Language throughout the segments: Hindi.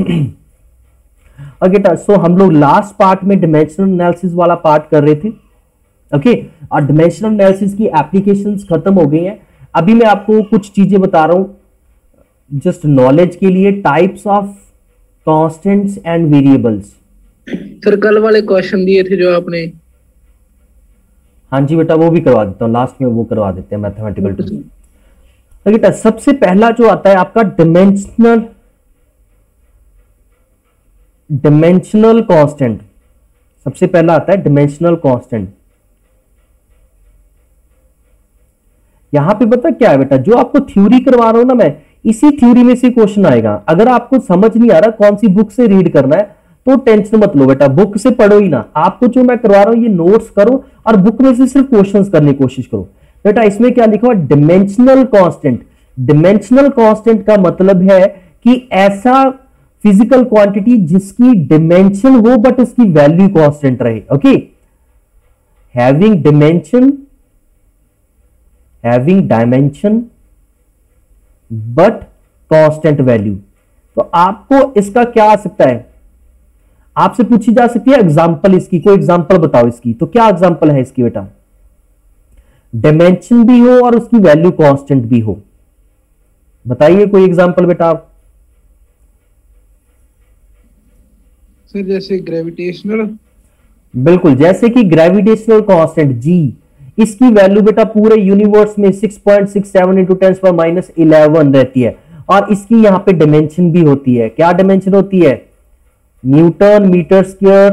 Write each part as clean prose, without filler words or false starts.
ओके, सो हम लोग लास्ट पार्ट में डिमेंशनल एनालिसिस वाला पार्ट कर रहे थे। ओके, और डिमेंशनल एनालिसिस की एप्लीकेशंस खत्म हो गई हैं। अभी मैं आपको कुछ चीजें बता रहा हूं जस्ट नॉलेज के लिए, types of constants and variables. Sir कल वाले क्वेश्चन दिए थे जो आपने। हाँ जी बेटा, वो भी करवा देता हूँ, लास्ट में वो करवा देते हैं मैथमेटिकल टूल्स। बेटा सबसे पहला जो आता है आपका डिमेंशनल कांस्टेंट। सबसे पहला आता है डिमेंशनल कांस्टेंट। यहां पे पता क्या है बेटा, जो आपको थ्योरी करवा रहा हूं ना मैं, इसी थ्योरी में से क्वेश्चन आएगा। अगर आपको समझ नहीं आ रहा कौन सी बुक से रीड करना है तो टेंशन मत लो बेटा, बुक से पढ़ो ही ना। आपको जो मैं करवा रहा हूं ये नोट्स करो और बुक में से सिर्फ क्वेश्चंस करने की कोशिश करो। बेटा इसमें क्या लिखा हुआ, डिमेंशनल कांस्टेंट। डिमेंशनल कांस्टेंट का मतलब है कि ऐसा फिजिकल क्वांटिटी जिसकी डिमेंशन हो बट उसकी वैल्यू कांस्टेंट रहे। Okay, having dimension but constant value. तो आपको इसका क्या आ सकता है, आपसे पूछी जा सकती है एग्जांपल इसकी, कोई एग्जांपल बताओ इसकी। तो क्या एग्जांपल है इसकी बेटा, डिमेंशन भी हो और उसकी वैल्यू कांस्टेंट भी हो। बताइए कोई एग्जांपल बेटा आप। सर जैसे ग्रेविटेशनल। बिल्कुल, जैसे कि ग्रेविटेशनल कांस्टेंट जी, इसकी वैल्यू बेटा पूरे यूनिवर्स में 6.67 इंटू 10⁻11 रहती है। और इसकी यहां पे डिमेंशन भी होती है। क्या डिमेंशन होती है, न्यूटन मीटर स्क्वायर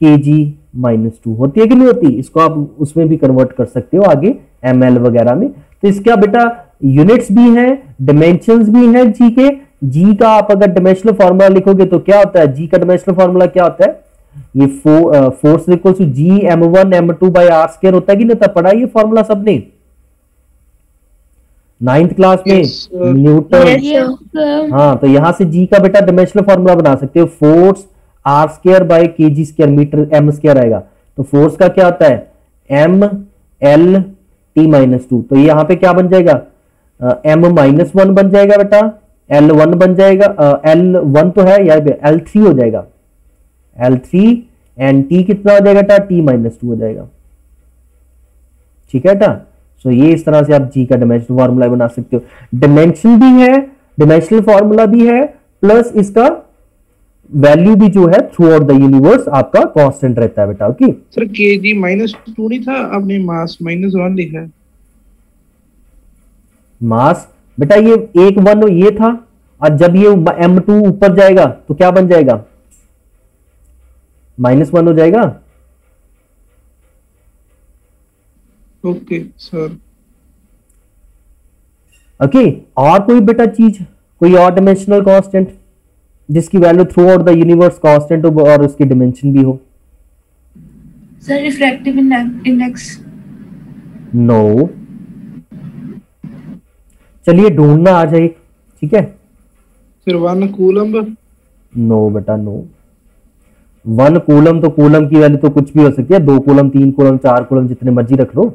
kg-2 होती है कि नहीं होती। इसको आप उसमें भी कन्वर्ट कर सकते हो आगे ml वगैरह में। तो इसका बेटा यूनिट्स भी हैं, डिमेंशंस भी हैं जी के। जी का आप अगर डिमेंशनल फॉर्मूला लिखोगे तो क्या होता है, जी का डिमेंशनल फॉर्मूला क्या होता है, ये force equals to G m1 m2 by r square होता है कि नहीं होता। पढ़ा ये फॉर्मूला सबने 9th क्लास में न्यूटन। हाँ, तो यहां से जी का बेटा डिमेंशनल फॉर्मूला बना सकते हो, force R square by kg square metre m square आएगा। तो फोर्स का क्या होता है, m/L/T-2। तो यहां पे क्या बन जाएगा, m-1 बन जाएगा बेटा, L1 बन जाएगा, L1 तो है यार, L3 हो जाएगा, L3 एंड T कितना हो जाएगा बेटा, T-2 हो जाएगा। ठीक है बेटा। सो ये इस तरह से आप जी का डिमेंशनल फॉर्मूला बना सकते हो। डिमेंशन भी है, डिमेंशनल फॉर्मूला भी है, प्लस इसका वैल्यू भी जो है थ्रू आउट द यूनिवर्स आपका कांस्टेंट रहता है बेटा। ओके सर kg-2 नहीं था, आपने मास -1 लिखा है। मास बेटा ये 1 ये था, और जब ये m2 ऊपर जाएगा तो क्या बन जाएगा, -1 हो जाएगा। Okay sir. ओके, और कोई बेटा चीज, कोई और डिमेंशनल कांस्टेंट जिसकी value through out the universe constant हो और उसकी डिमेंशन भी हो। Sir refractive index. नो, चलिए ढूंढना आ जाए। ठीक है सर 1 कूलम। नो बेटा नो, 1 कूलम तो कूलम की वैल्यू तो कुछ भी हो सकती है, 2 कूलम 3 कूलम 4 कूलम जितने मर्जी रख लो।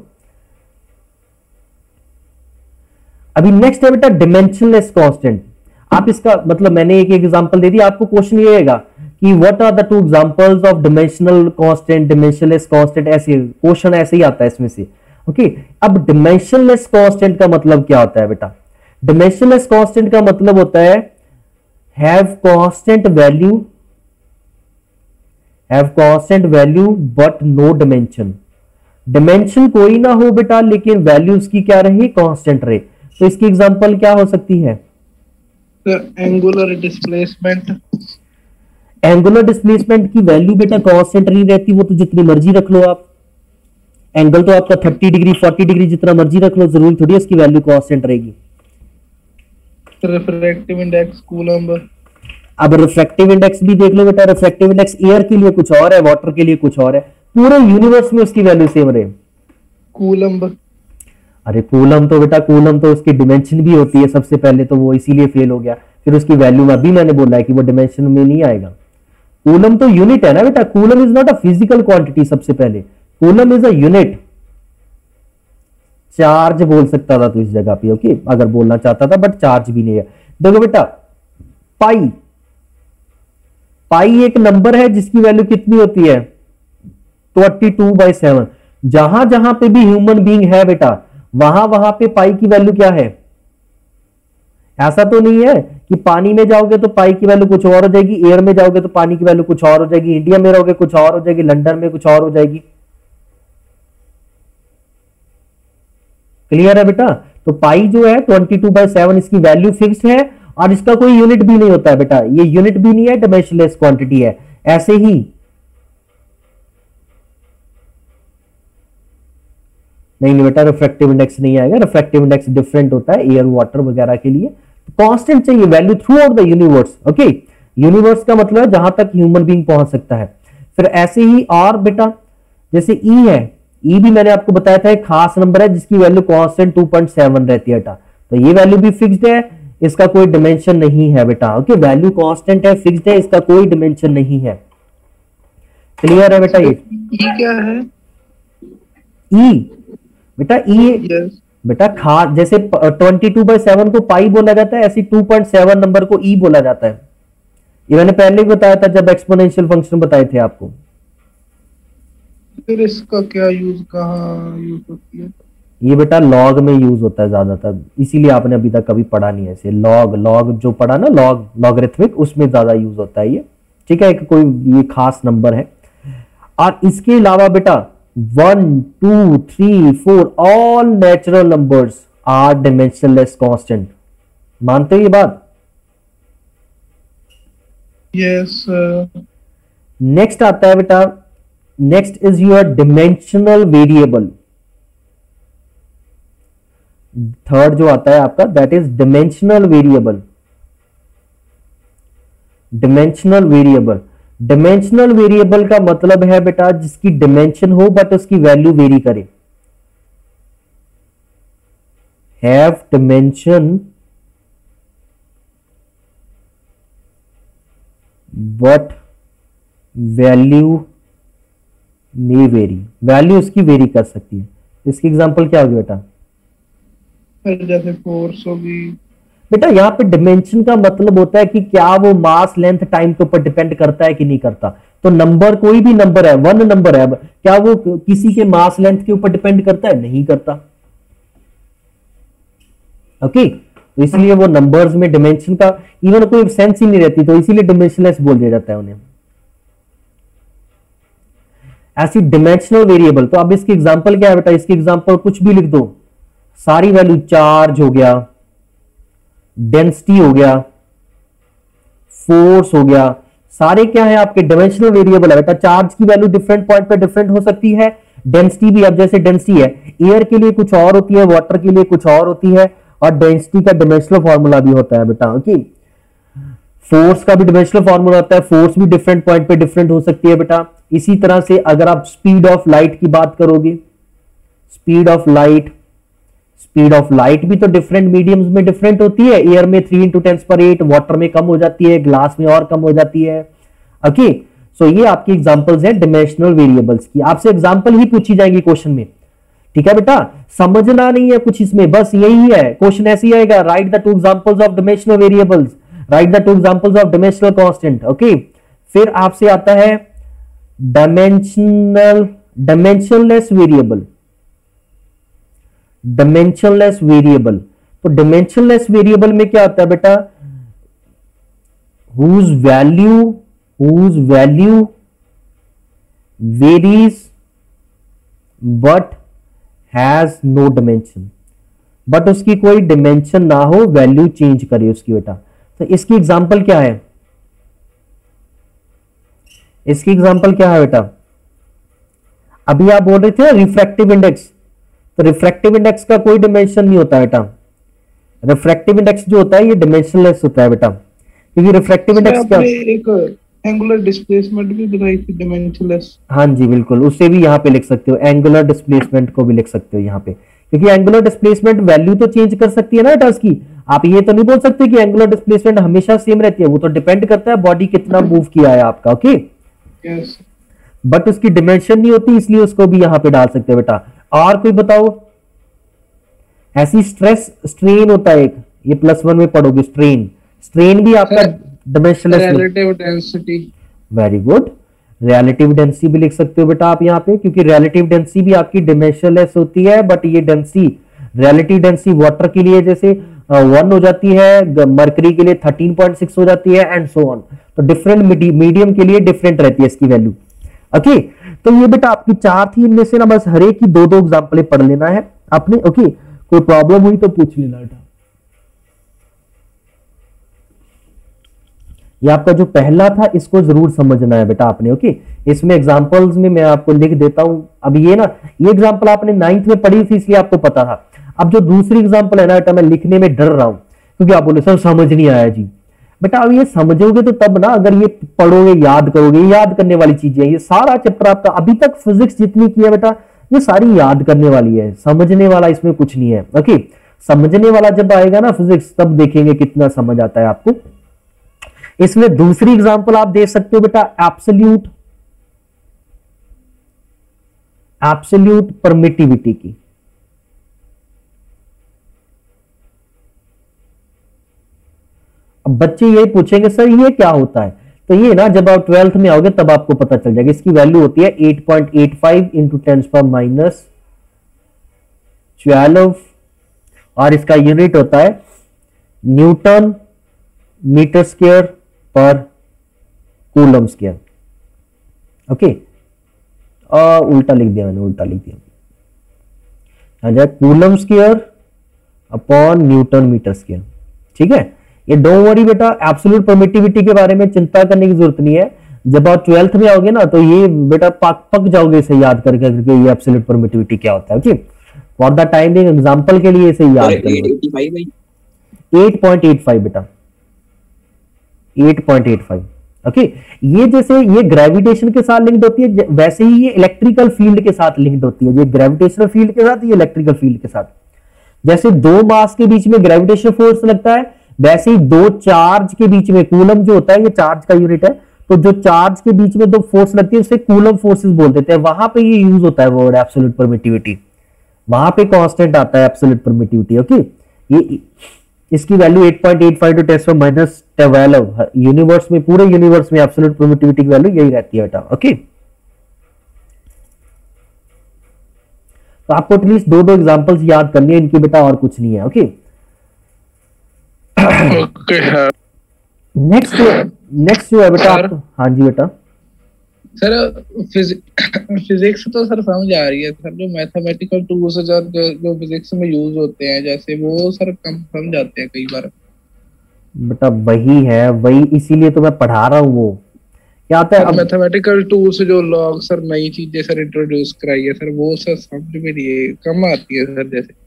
अभी नेक्स्ट है बेटा डिमेंशनलेस कांस्टेंट। आप इसका मतलब मैंने एक एग्जांपल दे दिया, आपको क्वेश्चन ये रहेगा कि what are the 2 examples of dimensional constant, dimensionless constant, ऐसे क्वेश्चन ऐसे ही आता है इसमें से। ओके, अब डिमेंशनलेस कांस्टेंट का मतलब क्या होता है बेटा, डिमेंशनलेस कांस्टेंट का मतलब होता है have constant value but no dimension. Dimension कोई ना हो बेटा, लेकिन वैल्यू उसकी क्या रहे, कांस्टेंट रहे। तो इसकी एग्जांपल क्या हो सकती है, एंगुलर डिस्प्लेसमेंट। एंगुलर डिस्प्लेसमेंट की वैल्यू बेटा कांस्टेंट नहीं रहती, वो तो जितनी मर्जी रख लो आप। एंगल तो आपका 30 डिग्री 40 डिग्री जितना मर्जी रख लो, जरूरी थोड़ी इसकी वैल्यू कांस्टेंट रहेगी। Refractive index coulomb. अब रिफ्रैक्टिव इंडेक्स भी देख लो बेटा, रिफ्रैक्टिव इंडेक्स एयर के लिए कुछ और है, वाटर के लिए कुछ और है, पूरे यूनिवर्स में उसकी वैल्यू सेम रहे। कूलम। अरे कूलम तो बेटा, कूलम तो उसकी डिमेंशन भी होती है सबसे पहले, तो वो इसीलिए फेल हो गया। फिर उसकी वैल्यू में अभी मैंने बोला है कि वो डिमेंशन में नहीं आएगा। कूलम तो यूनिट है ना बेटा, coulomb is not a physical quantity. सबसे पहले coulomb is a unit, charge बोल सकता था तो इस जगह पे, ओके, अगर बोलना चाहता था, बट चार्ज भी नहीं है। देखो बेटा, पाई पाई एक नंबर है जिसकी वैल्यू कितनी होती है 22/7। जहां जहां पे भी ह्यूमन बीइंग है बेटा, वहां वहां पे पाई की वैल्यू क्या है? ऐसा तो नहीं है कि पानी में जाओगे तो पाई की वैल्यू कुछ और हो जाएगी, एयर में जाओगे तो पानी की वैल्यू कुछ और हो जाएगी, इंडिया में रहोगे कुछ और हो जाएगी, लंदन में कुछ और हो जाएगी। क्लियर है बेटा? तो पाई जो है 22/7 इसकी वैल्यू फिक्स्ड है और इसका कोई यूनिट भी नहीं होता है बेटा, ये यूनिट भी नहीं है, डायमेंशनलेस क्वांटिटी है। ऐसे ही नहीं बेटा, रिफ्रैक्टिव इंडेक्स नहीं आएगा, रिफ्रैक्टिव इंडेक्स डिफरेंट होता है एयर वाटर वगैरह के लिए। कांस्टेंट चाहिए value through out the universe. Okay, universe का मतलब है जहां तक ह्यूमन बीइंग पहुंच सकता है। फिर ऐसे ही और बेटा जैसे ई है, ई भी मैंने आपको बताया था एक खास नंबर है जिसकी वैल्यू कांस्टेंट 2.7 रहती है बेटा, तो ये वैल्यू भी फिक्स्ड है, इसका कोई डिमेंशन नहीं है बेटा। ओके, वैल्यू कांस्टेंट है, फिक्स्ड है, इसका कोई डिमेंशन नहीं है। क्लियर है बेटा? ये क्या है? ई बेटा, ई बेटा खास जैसे 22/7 को पाई बोला जाता है, ऐसी 2.7 नंबर को ई बोला जाता है। ये मैंने पहले भी बताया था जब एक्सपोनेंशियल फंक्शन बताए थे आपको। फिर इसका क्या यूज, कहाँ यूज होती है? ये बेटा लॉग में यूज होता है ज्यादातर, इसीलिए आपने अभी तक कभी पढ़ा नहीं है ऐसे। लॉग जो पढ़ा ना, लॉगरिथमिक, उसमें ज्यादा यूज होता है ये। ठीक है, कोई ये खास नंबर है। और इसके अलावा बेटा 1, 2, 3, 4 all natural numbers are dimensionless constant. मानते हो ये बात? यस। नेक्स्ट आता है बेटा, next is your dimensional variable. Third जो आता है आपका that is dimensional variable. Dimensional variable, dimensional variable का मतलब है बेटा जिसकी डिमेंशन हो बट उसकी वैल्यू वेरी करे। Have dimension but value may vary, value उसकी वेरी कर सकती है। इसकी एग्जांपल क्या होगी बेटा? जैसे फोर्स होगी बेटा, यहां पे डिमेंशन का मतलब होता है कि क्या वो मास लेंथ टाइम के ऊपर डिपेंड करता है कि नहीं करता। तो नंबर कोई भी नंबर है, 1 नंबर है, क्या वो किसी के मास लेंथ के ऊपर डिपेंड करता है? नहीं करता। ओके, तो इसलिए वो नंबर्स में डिमेंशन का इवन कोई सेंस ही नहीं रहती, तो इसीलिए डिमेंशनलेस बोल दिया जाता है उन्हें। ऐसी डिमेंशनल वेरिएबल, तो अब इसकी एग्जांपल क्या है बेटा? इसकी एग्जांपल कुछ भी लिख दो, सारी वैल्यू, चार्ज हो गया, डेंसिटी हो गया, फोर्स हो गया, सारे क्या है आपके डिमेंशनल वेरिएबल है बेटा। चार्ज की वैल्यू डिफरेंट पॉइंट पे डिफरेंट हो सकती है, डेंसिटी भी। अब जैसे डेंसिटी है, एयर के लिए कुछ और होती है, वाटर के लिए कुछ और होती है, और डेंसिटी का डिमेंशनल फॉर्मूला भी होता है बेटा। ओके, फोर्स का भी डिमेंशनल फॉर्मूला होता है, फोर्स भी डिफरेंट पॉइंट पे डिफरेंट हो सकती है बेटा। इसी तरह से अगर आप स्पीड ऑफ लाइट की बात करोगे, स्पीड ऑफ लाइट भी तो डिफरेंट मीडियम्स में डिफरेंट होती है। एयर में 3 × 10⁸, वाटर में कम हो जाती है, ग्लास में और कम हो जाती है। ओके, सो ये आपकी एग्जांपल्स हैं डिमेंशनल वेरिएबल्स की। आपसे एग्जांपल ही पूछी जाएगी क्वेश्चन में। ठीक है बेटा, समझना नहीं है कुछ इसमें, बस यही है। क्वेश्चन ऐसे ही आएगा, right the 2 examples of dimensional variables, right the 2 examples of dimensional constant. Okay, फिर आपसे आता है डायमेंशनलेस वेरिएबल। डिमेंशनलेस वेरिएबल, तो डिमेंशनलेस वेरिएबल में क्या होता है बेटा? whose value varies but has no dimension, but उसकी कोई डिमेंशन ना हो, वैल्यू चेंज करे उसकी बेटा। तो इसकी एग्जांपल क्या है? इसकी एग्जांपल क्या है बेटा? अभी आप बोल रहे थे रिफ्रैक्टिव इंडेक्स, तो रिफ्रैक्टिव इंडेक्स का कोई डिमेंशन नहीं होता बेटा। रिफ्रैक्टिव इंडेक्स जो होता है ये डिमेंशनलेस होता है बेटा, क्योंकि रिफ्रैक्टिव इंडेक्स क्या, एक एंगुलर डिस्प्लेसमेंट भी बताई थी डिमेंशनलेस। हाँ जी बिल्कुल, उससे भी यहाँ पे लिख सकते हो, एंगुलर डिस्प्लेसमेंट को भी लिख सकते हो यहाँ पे, क्योंकि एंगुलर डिस्प्लेसमेंट वैल्यू तो चेंज कर सकती है ना बेटा उसकी। आप ये तो नहीं बोल सकते कि एंगुलर डिस्प्लेसमेंट हमेशा सेम रहती है, वो तो डिपेंड करता है बॉडी कितना मूव किया है आपका। ओके, यस, बट उसकी डिमेंशन नहीं होती, इसलिए उसको भी यहाँ पे डाल सकते हैं बेटा। और कोई बताओ? ऐसी स्ट्रेस स्ट्रेन होता है एक, ये +1 में पढ़ोगे, स्ट्रेन भी आपका dimensionless. Relative density, very good. Relative density भी लिख सकते हो बेटा आप यहाँ पे, क्योंकि रिलेटिव डेंसिटी भी आपकी डिमेंशनलेस होती है, बट ये डेंसिटी रिलेटिव डेंसिटी वाटर के लिए जैसे 1 हो जाती है, मरकरी के लिए 13.6 हो जाती है, एंड सो ऑन। तो डिफरेंट मीडियम के लिए डिफरेंट रहती है इसकी वैल्यू। ओके, तो ये बेटा आपकी 4 थी, इनमें से ना बस हर एक की 2-2 एग्जाम्पल पढ़ लेना है आपने। ओके, कोई प्रॉब्लम हुई तो पूछ लेना बेटा। ये आपका जो पहला था इसको जरूर समझना है बेटा आपने। ओके, इसमें एग्जांपल्स में मैं आपको लिख देता हूं। अब ये ना, ये एग्जांपल आपने 9th में पढ़ी थी इसलिए आपको पता था। अब जो दूसरी एग्जांपल है ना बेटा, मैं लिखने में डर रहा हूं क्योंकि आप बोले सर समझ नहीं आया जी। बेटा अब ये समझोगे तो तब ना, अगर ये पढ़ोगे याद करोगे, याद करने वाली चीजें। ये सारा चैप्टर आपका अभी तक फिजिक्स जितनी की है बेटा, ये सारी याद करने वाली है, समझने वाला इसमें कुछ नहीं है। ओके, समझने वाला जब आएगा ना फिजिक्स, तब देखेंगे कितना समझ आता है आपको। इसमें दूसरी एग्जांपल आप दे सकते हो बेटा, एब्सोल्यूट परमिटिविटी की। अब बच्चे यही पूछेंगे सर ये क्या होता है, तो ये ना जब आप 12th में आओगे तब आपको पता चल जाएगा। इसकी वैल्यू होती है 8.85 इंटू 10⁻12 और इसका यूनिट होता है न्यूटन मीटर स्क्वायर पर कूलम स्क्वायर। ओके, उल्टा लिख दिया मैंने, उल्टा लिख दिया, coulomb square upon newton metre square. ठीक है, ये डोंट वरी बेटा, एब्सोल्यूट परमिटिविटी के बारे में चिंता करने की जरूरत नहीं है। जब आप 12th में आओगे ना तो ये बेटा पक जाओगे इसे याद करके ये एब्सोल्यूट परमिटिविटी क्या होता है। Okay, for the time being example के लिए इसे याद करो। 8.85 बेटा, 8.85। ओके, ये जैसे ये ग्रेविटेशन के साथ लिंक्ड होती है, वैसे ही ये इलेक्ट्रिकल फील्ड के साथ लिंक्ड होती है। ये ग्रेविटेशनल फील्ड के साथ, ये इलेक्ट्रिकल फील्ड के साथ। जैसे दो मास के बीच में ग्रेविटेशनल फोर्स लगता है, वैसे ही दो चार्ज के बीच में, कूलम जो होता है ये चार्ज का यूनिट है, तो जो चार्ज के बीच में दो फोर्स लगती है उसे कूलम फोर्सेस बोल देते हैं। वहां पे ये यूज होता है वर्ड एब्सोल्यूट परमिटिविटी, वहां पे कांस्टेंट आता है एब्सोल्यूट परमिटिविटी। ओके, ये इसकी वैल्यू 8.85 टू 10⁻12 यूनिवर्स में, पूरे यूनिवर्स में एब्सोल्यूट परमिटिविटी की वैल्यू यही रहती है बेटा। ओके, तो आपको एटलीस्ट 2-2 एग्जांपल्स याद करनी है इनकी बेटा, और कुछ नहीं है। ओके, नेक्स्ट जो है बेटा, हाँ जी बेटा। सर फिजिक्स तो सर समझ आ रही है सर, जो मैथमेटिकल टूल्स जो फिजिक्स में यूज होते हैं जैसे, वो सर कम समझ आते हैं कई बार बेटा। वही है, वही इसीलिए तो मैं पढ़ा रहा हूँ। वो क्या आता है मैथमेटिकल टूल्स जो लॉग सर नई चीजें सर इंट्रोड्यूस कराई है सर, वो सर समझ में नहीं कम आती है सर। जैसे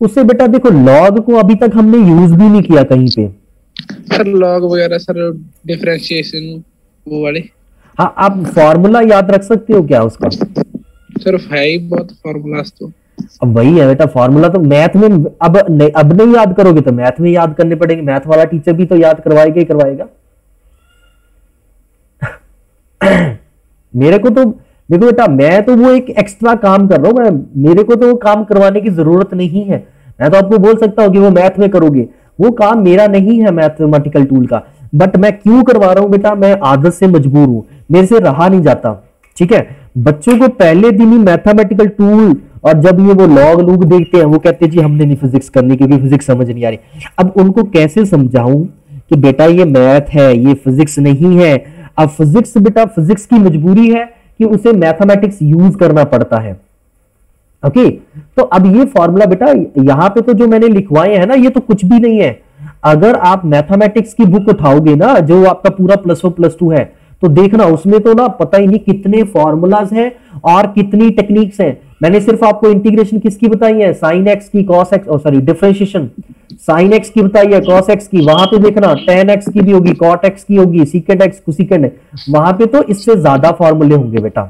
उससे बेटा देखो, लॉग को अभी तक हमने यूज भी नहीं किया कहीं पे सर, लॉग वगैरह सर, डिफरेंशिएशन वो वाले। हाँ, आप फॉर्मूला याद रख सकते हो क्या उसका? सर है ही बहुत फॉर्मूलाज तो। अब वही है बेटा, फॉर्मूला तो मैथ में अब नहीं याद करोगे तो मैथ में याद करने पड़ेंगे। मैथ वाला टीचर भी तो याद करवाएगा ही करवाएगा। मेरे को तो देखो बेटा, मैं तो वो एक एक्स्ट्रा काम कर रहा हूं, मेरे को तो काम करवाने की जरूरत नहीं है। मैं तो आपको बोल सकता हूं कि वो मैथ में करोगे, वो काम मेरा नहीं है मैथमेटिकल टूल का। बट मैं क्यों करवा रहा हूं बेटा, मैं आदत से मजबूर हूं, मेरे से रहा नहीं जाता। ठीक है, बच्चों को पहले दिन ही मैथमेटिकल टूल, और जब ये वो लॉग लूग देखते हैं वो कहते हैं जी हमने नहीं फिजिक्स करनी क्योंकि फिजिक्स समझ नहीं आ रही। अब उनको कैसे समझाऊं कि बेटा ये मैथ है, ये फिजिक्स नहीं है। अब फिजिक्स बेटा, फिजिक्स की मजबूरी है कि उसे मैथमेटिक्स यूज करना पड़ता है। ओके, तो अब ये फॉर्मूला बेटा यहां पे तो जो मैंने लिखवाए हैं ना, ये तो कुछ भी नहीं है। अगर आप मैथमेटिक्स की बुक उठाओगे ना, जो आपका पूरा +1 + 2 है, तो देखना उसमें तो ना पता ही नहीं कितने फॉर्मूलाज हैं और कितनी टेक्निक्स हैं। मैंने सिर्फ आपको इंटीग्रेशन किसकी बताई है, साइन एक्स की, cos x, sorry differentiation sine x की बताई है, कॉस एक्स की। वहां पे देखना tan एक्स की भी होगी, कॉट एक्स की होगी, सीकेंट एक्स, कोसीकेंट। वहां पे तो इससे ज्यादा फॉर्मूले होंगे बेटा।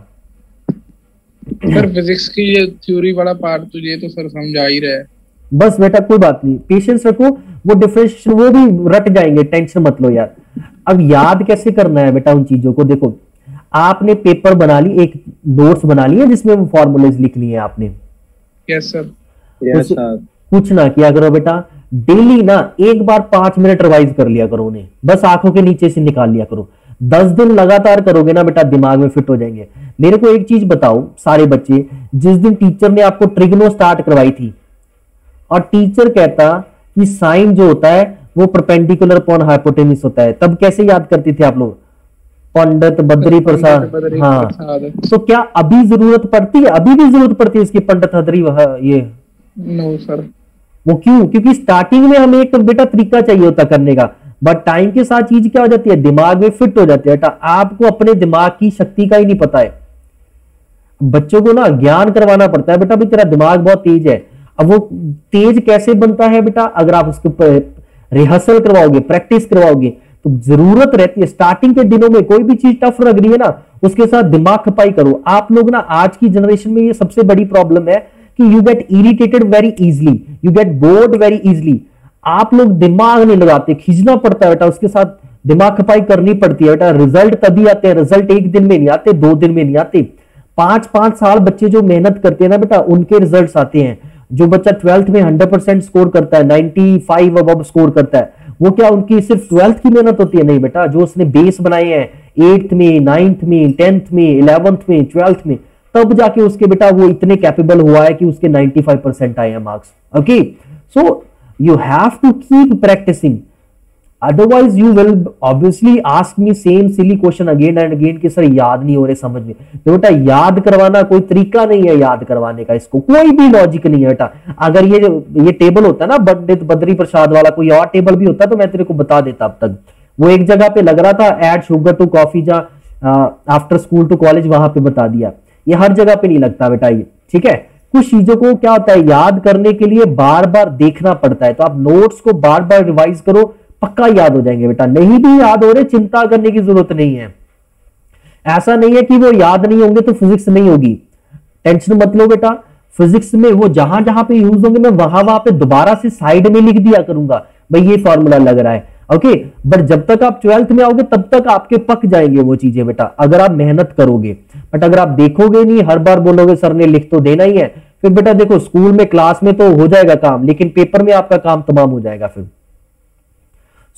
सर फिजिक्स की ये थ्योरी वाला पार्ट तो ये तो सर समझ आ ही रहा है। बस बेटा कोई बात नहीं, पेशेंस रखो, वो डिफरेंशिएशन वो भी रट जाएंगे, टेंशन मत लो यार। अब याद कैसे करना है बेटा उन चीजों को, देखो आपने पेपर बना ली, एक नोट्स बना ली है जिसमें वो फॉर्मूलेज लिख लिए आपने। Yes sir, yes sir. कुछ ना किया करो बेटा, डेली ना एक बार 5 मिनट रिवाइज कर लिया करो उन्हें, बस आंखों के नीचे से निकाल लिया करो। 10 दिन लगातार करोगे ना बेटा, दिमाग में फिट हो जाएंगे। मेरे को एक चीज बताओ सारे बच्चे, जिस दिन टीचर ने आपको ट्रिग्नो स्टार्ट करवाई थी और टीचर कहता कि साइन जो होता है वो परपेंडिकुलर अपॉन हाइपोटेन्यूज होता है, तब कैसे याद करते थे आप लोग? पंडित बद्री प्रसाद। हाँ, तो क्या अभी जरूरत पड़ती है? अभी भी जरूरत पड़ती है इसकी, पंडित हदरी ये? No sir. वो क्यों? क्योंकि स्टार्टिंग में हमें एक बेटा तरीका चाहिए होता करने का, बट टाइम के साथ चीज क्या हो जाती है, दिमाग में फिट हो जाती है। बेटा आपको अपने दिमाग की शक्ति का ही नहीं पता है। बच्चों को ना ज्ञान करवाना पड़ता है, बेटा भाई तेरा दिमाग बहुत तेज है। अब वो तेज कैसे बनता है बेटा? अगर आप उसके ऊपर रिहर्सल करवाओगे, प्रैक्टिस करवाओगे, तो जरूरत रहती है स्टार्टिंग के दिनों में कोई भी चीज टफ लग रही है ना, उसके साथ दिमाग खपाई करो। आप लोग ना आज की जनरेशन में ये सबसे बड़ी प्रॉब्लम है कि you get irritated very easily, you get bored very easily. आप लोग दिमाग नहीं लगाते, खींचना पड़ता है बेटा, उसके साथ दिमाग खपाई करनी पड़ती है बेटा। रिजल्ट तभी आते हैं, रिजल्ट एक दिन में नहीं आते, 2 दिन में नहीं आते। 5-5 साल बच्चे जो मेहनत करते हैं ना बेटा, उनके रिजल्ट्स आते हैं। जो बच्चा 12th में 100% स्कोर करता है, 95 अबव स्कोर करता है, वो क्या उनकी सिर्फ 12th की मेहनत होती है? नहीं बेटा, जो उसने बेस बनाए हैं 8th में, 9th में, 10th में, 11th में, 12th में, तब जाके उसके बेटा वो इतने कैपेबल हुआ है कि उसके 95% आए हैं marks. Okay, so you have to keep practising, otherwise you will obviously ask me same silly question again and again कि सर याद नहीं हो रहे समझ में। तो बेटा याद करवाना कोई तरीका नहीं है याद करवाने का, इसको कोई भी लॉजिक नहीं है बेटा। अगर ये टेबल होता है ना पंडित बद्री प्रसाद वाला, कोई और टेबल भी होता तो मैं तेरे को बता देता अब तक। वो एक जगह पे लग रहा था, ऐड शुगर टू कॉफी, जहां आफ्टर स्कूल टू कॉलेज, वहां पे बता दिया। ये हर जगह पे नहीं लगता बेटा ये, ठीक है। कुछ चीजों को क्या होता है, याद करने के लिए बार बार देखना पड़ता है। तो आप नोट्स को बार बार रिवाइज करो, पक्का याद हो जाएंगे बेटा। नहीं भी याद हो रहे, चिंता करने की जरूरत नहीं है। ऐसा नहीं है कि वो याद नहीं होंगे तो फिजिक्स नहीं होगी, टेंशन मत लो बेटा। फिजिक्स में वो जहां जहां पे यूज होंगे मैं वहां वहां पे दोबारा से साइड में लिख दिया करूंगा, भाई ये फॉर्मूला लग रहा है। ओके, बट जब तक आप 12th में आओगे तब तक आपके पक जाएंगे वो चीजें बेटा, अगर आप मेहनत करोगे। बट अगर आप देखोगे नहीं, हर बार बोलोगे सर ने लिख तो देना ही है, फिर बेटा देखो स्कूल में क्लास में तो हो जाएगा काम, लेकिन पेपर में आपका काम तमाम हो जाएगा फिर।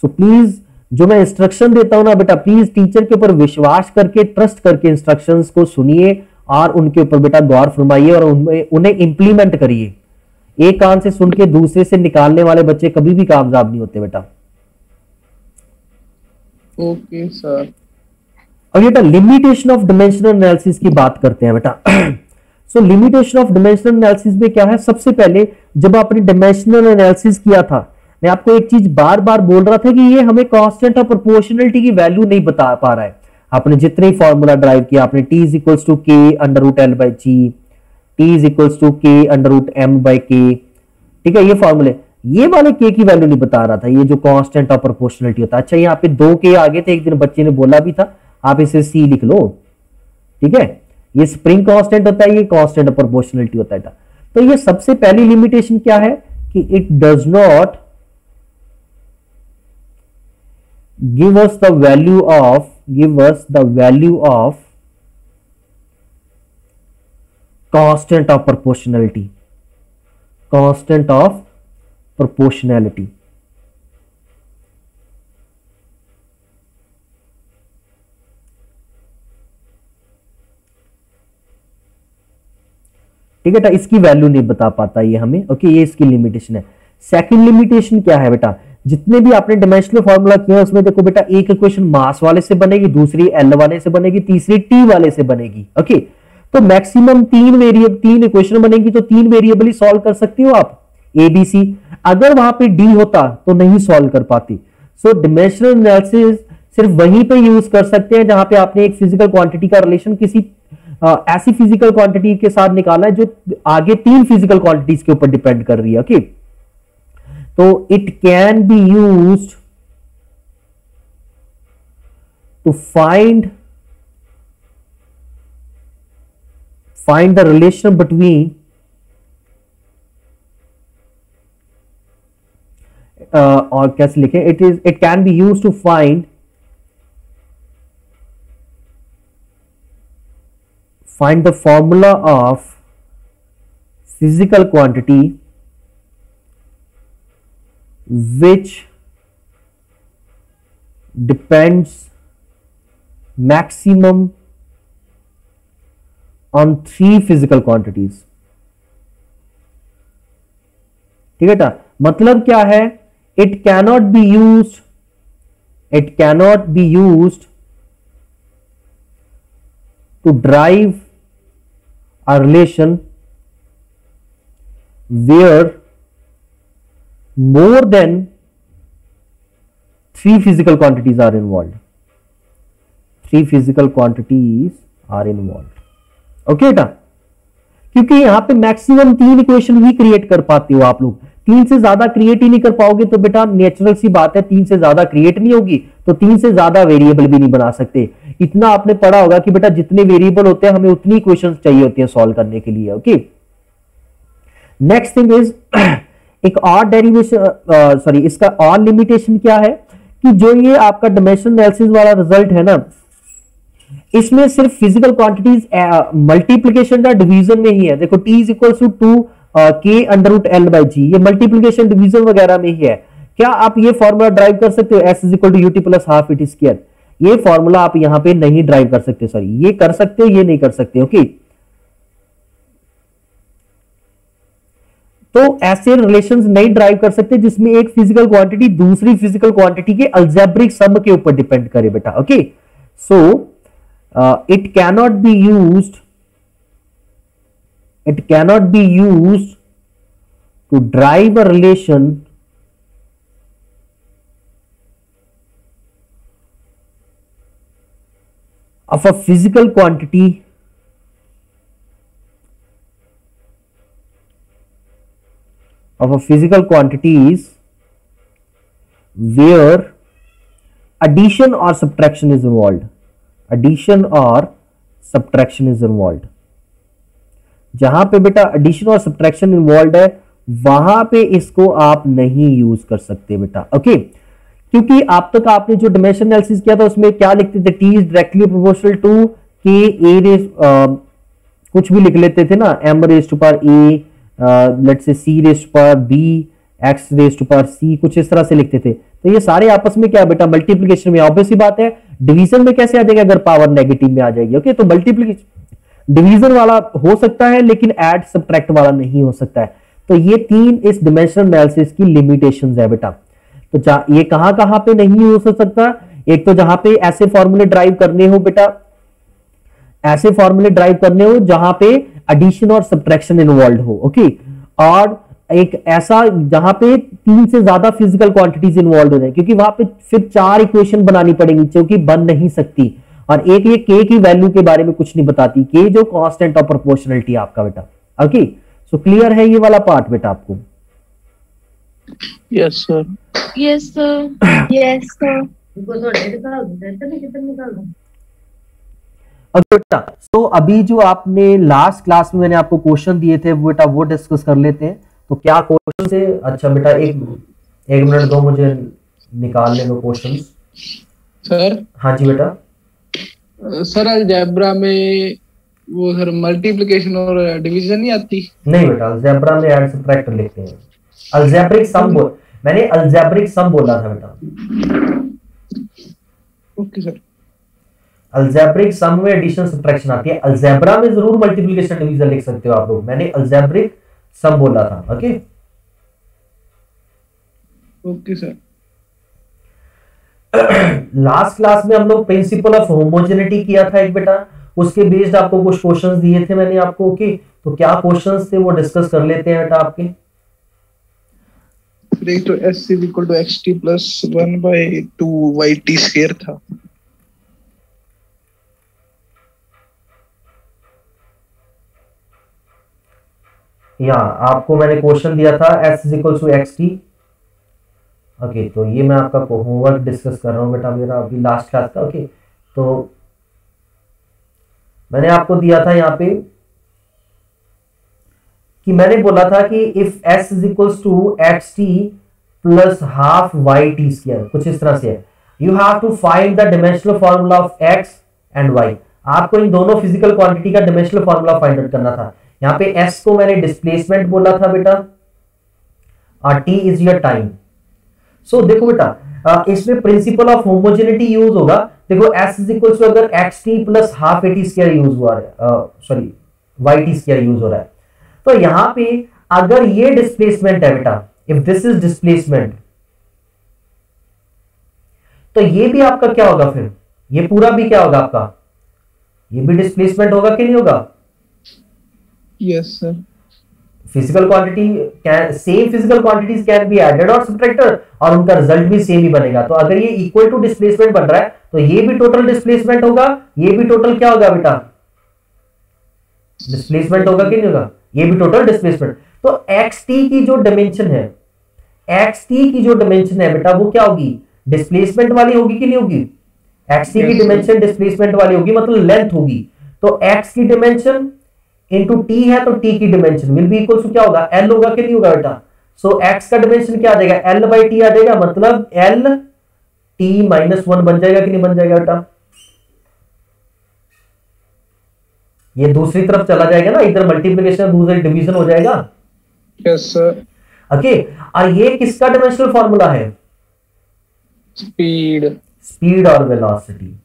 सो प्लीज जो मैं इंस्ट्रक्शन देता हूं ना बेटा, प्लीज टीचर के ऊपर विश्वास करके, ट्रस्ट करके इंस्ट्रक्शंस को सुनिए और उनके ऊपर बेटा गौर फरमाइए और उन्हें इंप्लीमेंट करिए। एक कान से सुन के दूसरे से निकालने वाले बच्चे कभी भी कामयाब नहीं होते बेटा। Okay sir. अब बेटा लिमिटेशन ऑफ डायमेंशनल एनालिसिस की बात करते हैं बेटा। सो लिमिटेशन ऑफ डायमेंशनल एनालिसिस में क्या है, सबसे पहले जब आपने डायमेंशनल एनालिसिस किया था, मैं आपको एक चीज बार बार बोल रहा था कि ये हमें कांस्टेंट और प्रोपोर्शनलिटी की वैल्यू नहीं बता पा रहा है। आपने जितने ही फॉर्मूला ड्राइव किया, आपने t is equals to K under root L by G, T is equals to K under root M by K, ठीक है, ये फॉर्मूले, ये वाले के की वैल्यू नहीं बता रहा था, ये जो कांस्टेंट और प्रोपोर्शनलिटी होता है। अच्छा यहाँ पे 2 के आगे थे, एक दिन बच्चे ने बोला भी था, आप इसे सी लिख लो, ठीक है। ये स्प्रिंग कांस्टेंट होता है, ये कांस्टेंट और प्रोपोर्शनलिटी होता है। तो ये सबसे पहली लिमिटेशन क्या है कि it does not give us the value of constant of proportionality, constant of proportionality। ठीक है बेटा, इसकी वैल्यू नहीं बता पाता ये हमें। ओके, ये इसकी लिमिटेशन है। सेकंड लिमिटेशन क्या है बेटा, जितने भी आपने डायमेंशनल फार्मूला किया उसमें देखो बेटा, एक इक्वेशन मास वाले से बनेगी, दूसरी एल वाले से बनेगी, तीसरी टी वाले से बनेगी। ओके, तो मैक्सिमम 3 इक्वेशन बनेगी, तो 3 वेरिएबल ही सॉल्व कर सकते हो आप, ए बी सी। अगर वहां पे डी होता तो नहीं सॉल्व कर पाती। सो डायमेंशनल एनालिसिस सिर्फ वहीं पे यूज कर सकते हैं जहां पे आपने एक फिजिकल क्वांटिटी का रिलेशन किसी ऐसी फिजिकल क्वांटिटी के साथ निकाला है जो आगे 3 फिजिकल क्वांटिटीज के ऊपर डिपेंड कर रही है। Okay, so it can be used to find the relation between और कैसे लिखें, it can be used to find the formula of physical quantity which depends maximum on 3 physical quantities. ठीक है ना, मतलब क्या है, it cannot be used to derive a relation where more than 3 physical quantities are involved. 3 physical quantities are involved. Okay बेटा, क्योंकि यहां पे मैक्सिमम 3 इक्वेशन ही क्रिएट कर पाते हो आप लोग, 3 से ज्यादा क्रिएट ही नहीं कर पाओगे तो बेटा नेचुरल सी बात है 3 से ज्यादा क्रिएट नहीं होगी, तो 3 से ज्यादा वेरिएबल भी नहीं बना सकते। इतना आपने पढ़ा होगा कि बेटा जितने वेरिएबल होते हैं हमें उतनी इक्वेशंस चाहिए होती हैं सॉल्व करने के लिए। ओके, नेक्स्ट थिंग इज एक और डेरिवेशन इसका और लिमिटेशन क्या है कि जो ये आपका डायमेंशनल एनालिसिस वाला रिजल्ट है ना, इसमें सिर्फ फिजिकल क्वांटिटीज मल्टीप्लीकेशन या डिवीजन में ही है। देखो t is equal to 2 k under root L by G, ये मल्टीप्लीकेशन डिवीजन वगैरह में ही है। क्या आप ये फॉर्मूला ड्राइव कर सकते हो, s is equal to UT plus half at square? ये फॉर्मूला आप यहां पे नहीं ड्राइव कर सकते, सॉरी ये कर सकते हो, ये नहीं कर सकते। ओके, तो ऐसे रिलेशंस नहीं ड्राइव कर सकते जिसमें एक फिजिकल क्वांटिटी दूसरी फिजिकल क्वांटिटी के अलजेब्रिक सम के ऊपर डिपेंड करे बेटा। Okay, so it cannot be used to drive a relation of a physical quantity quantities where addition or subtraction is involved। जहां पे बेटा एडिशन और सब्ट्रैक्शन इन्वॉल्व है वहां पे इसको आप नहीं यूज कर सकते बेटा। ओके, क्योंकि आप तक आपने जो डायमेंशन एनालिसिस किया था उसमें क्या लिखते थे, T is directly proportional to K A raise, कुछ भी लिख लेते थे ना, M raise to power A, let's say C raise to power B, X raise to power C, कुछ इस तरह से लिखते थे। तो ये सारे आपस में क्या बेटा मल्टीप्लीकेशन में, ऑब्वियस सी बात है डिवीजन में कैसे आ जाएगा अगर पावर नेगेटिव में आ जाएगी। ओके, तो मल्टीप्लीकेशन डिवीजन वाला हो सकता है लेकिन ऐड सब्ट्रैक्ट वाला नहीं हो सकता है। तो ये 3 इस डायमेंशनल एनालिसिस की लिमिटेशंस है बेटा। तो ये कहां पे नहीं हो सकता, एक तो जहां पे ऐसे फॉर्मूले ड्राइव करने हो बेटा, ऐसे फॉर्मूले ड्राइव करने हो जहां पे एडिशन और सब्ट्रैक्शन इन्वॉल्व हो। ओके, और एक ऐसा जहां पे 3 से ज्यादा फिजिकल क्वांटिटीज इन्वॉल्व हो रहे हैं, क्योंकि वहां पे फिर 4 इक्वेशन बनानी पड़ेंगी जो कि बन नहीं सकती, और एक ये k की वैल्यू के बारे में कुछ नहीं बताती, k जो कांस्टेंट ऑफ प्रोपोर्शनलिटी आपका बेटा। ओके, सो क्लियर है ये वाला पार्ट बेटा आपको? Yes sir, yes sir, yes sir. बेटा तो अभी जो आपने लास्ट क्लास में मैंने आपको क्वेश्चन दिए थे बेटा वो डिस्कस कर लेते हैं। तो क्या क्वेश्चन से, अच्छा बेटा एक मिनट दो मुझे निकालने दो क्वेश्चन। सर हाँ जी बेटा। सर अलजेब्रा में वो सर मल्टीप्लिकेशन और डिवीजन नहीं आती? नहीं बेटा, अलजेब्रा में ऐड सब्ट्रैक्ट लिखते हैं। अलजेब्रिक सम मैंने अलजेब्रिक सम बोला था बेटा। Okay sir. अलजेब्रिक सम में एडिशन सब्ट्रैक्शन आती है, अलजेब्रा में जरूर मल्टीप्लिकेशन डिवीजन लिख सकते हो आप लोग, मैंने अलजेब्रिक सम बोला था। Okay okay sir. Last class में हम लोग प्रिंसिपल ऑफ होमोजेनिटी किया था एक बेटा, उसके बेस्ड आपको कुछ क्वेश्चंस दिए थे मैंने आपको। ओके, तो क्या क्वेश्चंस थे वो डिस्कस कर लेते हैं बेटा आपके। तो s = xt + 1/2yt² था। आपको मैंने क्वेश्चन दिया था s = xt। ओके, तो ये मैं आपका होमवर्क डिस्कस कर रहा हूँ बेटा मेरा अभी लास्ट क्लास का। ओके, तो मैंने आपको दिया था यहाँ पे कि मैंने बोला था कि इफ s = xt + ½ yt², कुछ इस तरह से है, you have to find the dimensional formula of x and y। आपको इन दोनों फिजिकल क्वांटिटी का डायमेंशनल फॉर्मूला फाइंड आउट करना था। यहाँ पे s को मैंने डिस्प्लेसमेंट बोला था बेटा, और t इज योर टाइम। सो देखो बेटा, इसमें प्रिंसिपल ऑफ होमोजेनिटी यूज होगा। देखो s इज इक्वल टू अगर X T plus half A T square use हुआ है, sorry Y T square use हो रहा है, तो यहां पे अगर ये डिस्प्लेसमेंट है बेटा, इफ दिस इज डिस्प्लेसमेंट, तो ये भी आपका क्या होगा, फिर ये पूरा भी क्या होगा आपका, ये भी डिस्प्लेसमेंट होगा कि नहीं होगा? Yes sir. Physical quantity same physical quantities can be added और सब्ट्रैक्टेड और उनका रिजल्ट भी सेम ही बनेगा। तो अगर ये इक्वल टू डिस्प्लेसमेंट बन रहा है तो ये भी टोटल डिस्प्लेसमेंट होगा, ये भी टोटल क्या होगा बेटा, डिस्प्लेसमेंट होगा कि नहीं होगा, ये भी टोटल डिस्प्लेसमेंट। तो एक्स टी की जो डायमेंशन है, एक्स टी की जो डायमेंशन है बेटा वो क्या होगी, डिस्प्लेसमेंट वाली होगी कि नहीं होगी? एक्स टी की डायमेंशन डिस्प्लेसमेंट वाली होगी, मतलब लेंथ होगी। तो एक्स की डायमेंशन इनटू टी है तो टी की dimension will be equal to क्या होगा, एल होगा कि नहीं होगा बेटा? सो एक्स का डायमेंशन क्या आ जाएगा, एल बाई टी आ जाएगा, मतलब एल टी माइनस वन बन जाएगा कि नहीं बन जाएगा बेटा? ये दूसरी तरफ चला जाएगा ना, इधर मल्टीप्लिकेशन दूसरी डिवीजन हो जाएगा। Yes sir. ओके, और ये किसका डायमेंशनल फॉर्मूला है? स्पीड, स्पीड और वेलोसिटी।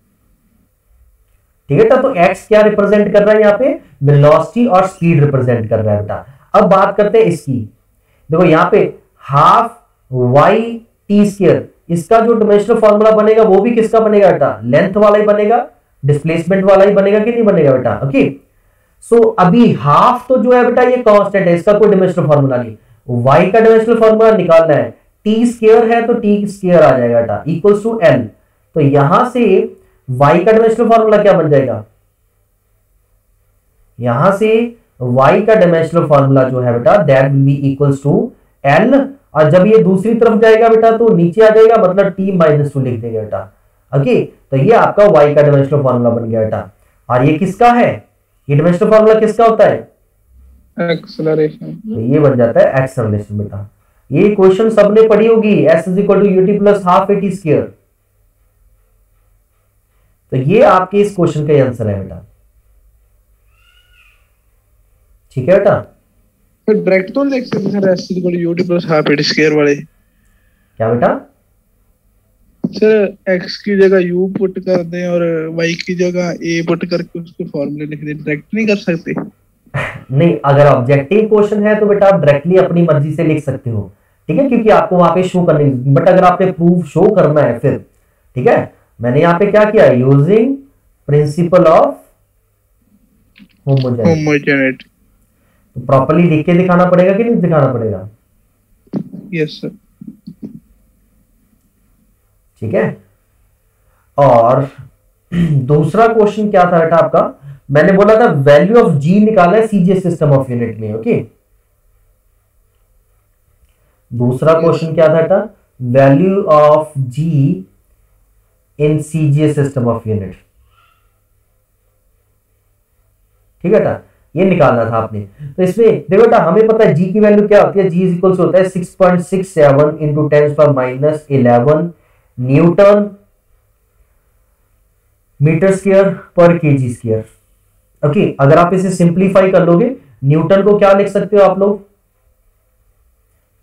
ठीक है, तो x क्या रिप्रेजेंट कर रहा है यहाँ पे, वेलोसिटी और स्पीड रिप्रेजेंट कर रहा है बेटा। अब बात करते हैं इसकी, देखो यहाँ पे हाफ y टी स्क्वायर, इसका जो डायमेंशनल फॉर्मूला बनेगा वो भी किसका बनेगा बेटा, लेंथ वाला ही बनेगा, डिस्प्लेसमेंट वाला ही बनेगा कि नहीं बनेगा बेटा? ओके, सो अभी हाफ तो जो है बेटा ये कांस्टेंट है, इसका कोई डायमेंशनल फॉर्मूला नहीं, y का डायमेंशनल फॉर्मूला निकालना है, टी स्क्वायर है तो टी स्क्वायर आ जाएगा बेटा इक्वल्स टू एल। तो यहां से y का डायमेंशनल फॉर्मूला क्या बन जाएगा, यहां से y का डायमेंशनल फॉर्मूला जो है बेटा that will be equals to l, और जब ये दूसरी तरफ जाएगा बेटा तो नीचे आ जाएगा, मतलब t माइनस टू लिख देगा बेटा। ओके, तो ये आपका y का डायमेंशनल फॉर्मूला बन गया बेटा। और ये किसका है, ये डायमेंशनल फॉर्मूला किसका होता है, एक्सेलरेशन, तो ये बन जाता है एक्सेलरेशन बेटा। ये क्वेश्चन सबने पढ़ी होगी, s is equal to UT plus half A T square. तो ये आपके इस क्वेश्चन का आंसर है बेटा। ठीक है बेटा, फिर डायरेक्ट तो लिख सकते हैं s equal to ut plus half A T square वाले। क्या बेटा? सर x की जगह u पुट कर दें और y की जगह a पुट करके उसके फॉर्मूले लिख दें, डायरेक्ट नहीं कर सकते? नहीं, अगर ऑब्जेक्टिव क्वेश्चन है तो बेटा आप डायरेक्टली अपनी मर्जी से लिख सकते हो, ठीक है, क्योंकि आपको वहां पे शो करनी, बट अगर आपने प्रूफ शो करना है फिर, ठीक है, मैंने यहाँ पे क्या किया, यूजिंग प्रिंसिपल ऑफ होमोजेनिटी, तो प्रॉपर्ली लिख के दिखाना पड़ेगा कि नहीं दिखाना पड़ेगा? Yes sir. ठीक है, और दूसरा क्वेश्चन क्या था बेटा आपका, मैंने बोला था वैल्यू ऑफ जी निकाला है सीजीएस सिस्टम ऑफ यूनिट में। ओके, दूसरा क्वेश्चन क्या था बेटा, value of G in CGS system of unit. ठीक है बेटा, ये निकालना था आपने। तो इसमें देखो बेटा, हमें पता है जी की वैल्यू क्या होती है, जी इज इक्वल होता है 6.67 इंटू 10⁻11 न्यूटन मीटर स्क्वायर पर केजी स्क्वायर। ओके, अगर आप इसे सिंप्लीफाई कर लोगे, न्यूटन को क्या लिख सकते हो आप लोग,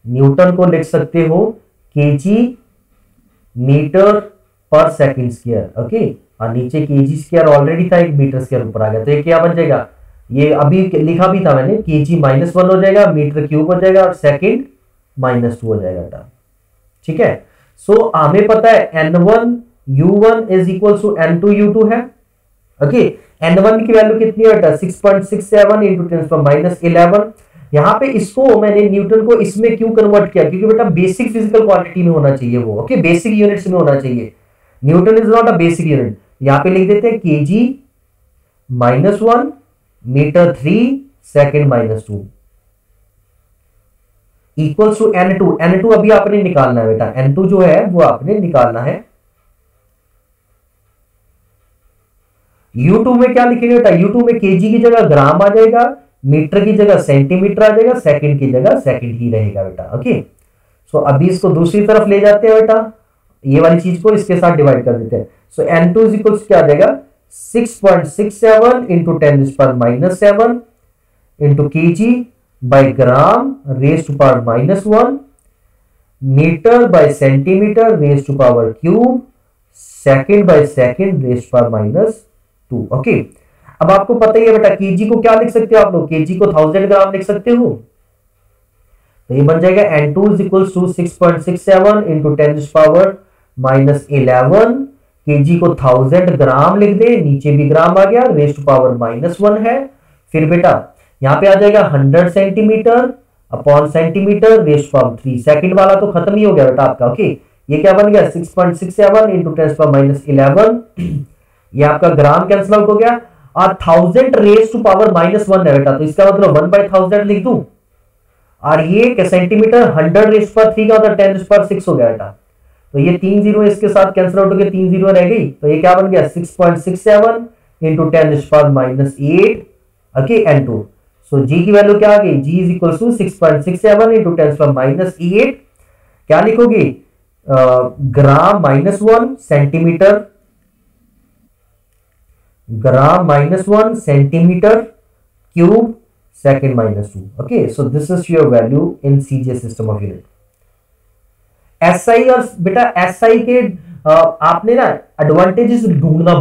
न्यूटन को लिख सकते हो केजी मीटर पर सेकंड स्क्वायर। ओके, और नीचे केजी स्क्वायर ऑलरेडी था, एक मीटर स्क्वायर ऊपर आ गया, तो ये क्या बन जाएगा, ये अभी लिखा भी था मैंने, केजी -1 हो जाएगा, मीटर क्यूब हो जाएगा और सेकंड -2 हो जाएगा बेटा। ठीक है, सो हमें पता है n1 u1 is equal to n2 u2 है। ओके, n1 की वैल्यू कितनी है बेटा, 6.67 इंटू 10⁻11। यहाँ पे इसको मैंने न्यूटन को इसमें क्यों कन्वर्ट किया, क्योंकि बेटा बेसिक फिजिकल क्वांटिटी में होना चाहिए वो। ओके, बेसिक यूनिट्स में होना चाहिए, newton is not a basic unit. यहाँ पे लिख देते हैं kg -1 metre 3 second -2 equals to n2। n2 अभी आपने निकालना है बेटा, n2 जो है वो आपने निकालना है। U2 में क्या लिखेंगे बेटा, U2 में केजी की जगह ग्राम आ जाएगा, मीटर की जगह सेंटीमीटर आ जाएगा, सेकंड की जगह सेकंड ही रहेगा बेटा। ओके, सो अभी इसको दूसरी तरफ ले जाते हैं बेटा, ये वाली चीज को इसके साथ डिवाइड कर देते हैं। सो n2 इज इक्वल क्या आ जाएगा, 6.67 into 10⁻7 into kg by gram raise to power -1 metre by centimetre raise to power cube, second by second raise to power -2। Okay, अब आपको पता ही है बेटा केजी को क्या लिख सकते हो आप लोग, केजी को 1000 ग्राम लिख सकते हो। तो ये बन जाएगा N2 is equals to 6.67 into 10⁻11 KG को 1000 ग्राम लिख दे, नीचे भी ग्राम आ गया, रेज टू पावर -1 है। फिर बेटा यहां पे आ जाएगा 100 centimetre upon centimetre raise to power 3। Second वाला तो खत्म ही हो गया बेटा आपका। ओके, ये क्या बन गया 6.67 इंटू 10⁻11, ये आपका ग्राम कैंसिल आउट हो गया, और 1000 रेज टू पावर -1 है बेटा, तो इसका मतलब 1/1000 लिख दूं, और ये सेंटीमीटर 100 रेज टू पावर 3 का मतलब 10⁻6 हो गया बेटा। तो ये 3 जीरो इसके साथ कैंसिल आउट हो गए, 3 जीरो रह गई, तो ये क्या बन गया 6.67 इंटू 10⁻8 ओके N2। सो जी की वैल्यू क्या आ गई, जी इज इक्वल टू 6.67 इंटू 10⁻8, क्या लिखोगे ग्राम -1 centimetre, gram -1 centimetre cube second -2। Okay, so this is your value in CJ system of unit. SI और बेटा एसआई के आपने ना एडवांटेजेस ढूंढना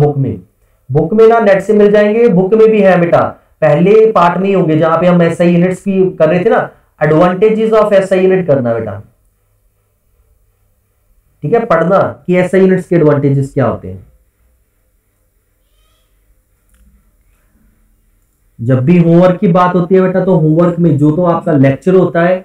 बुक में ना नेट से मिल जाएंगे, बुक में भी है बेटा, पहले पार्ट में ही होंगे जहां पे हम एसआई यूनिट्स की कर रहे थे ना, एडवांटेजेस ऑफ एसआई यूनिट करना बेटा, ठीक है, पढ़ना कि एसआई यूनिट्स के एडवांटेजेस क्या होते हैं। जब भी होमवर्क की बात होती है बेटा, तो होमवर्क में जो तो आपका लेक्चर होता है,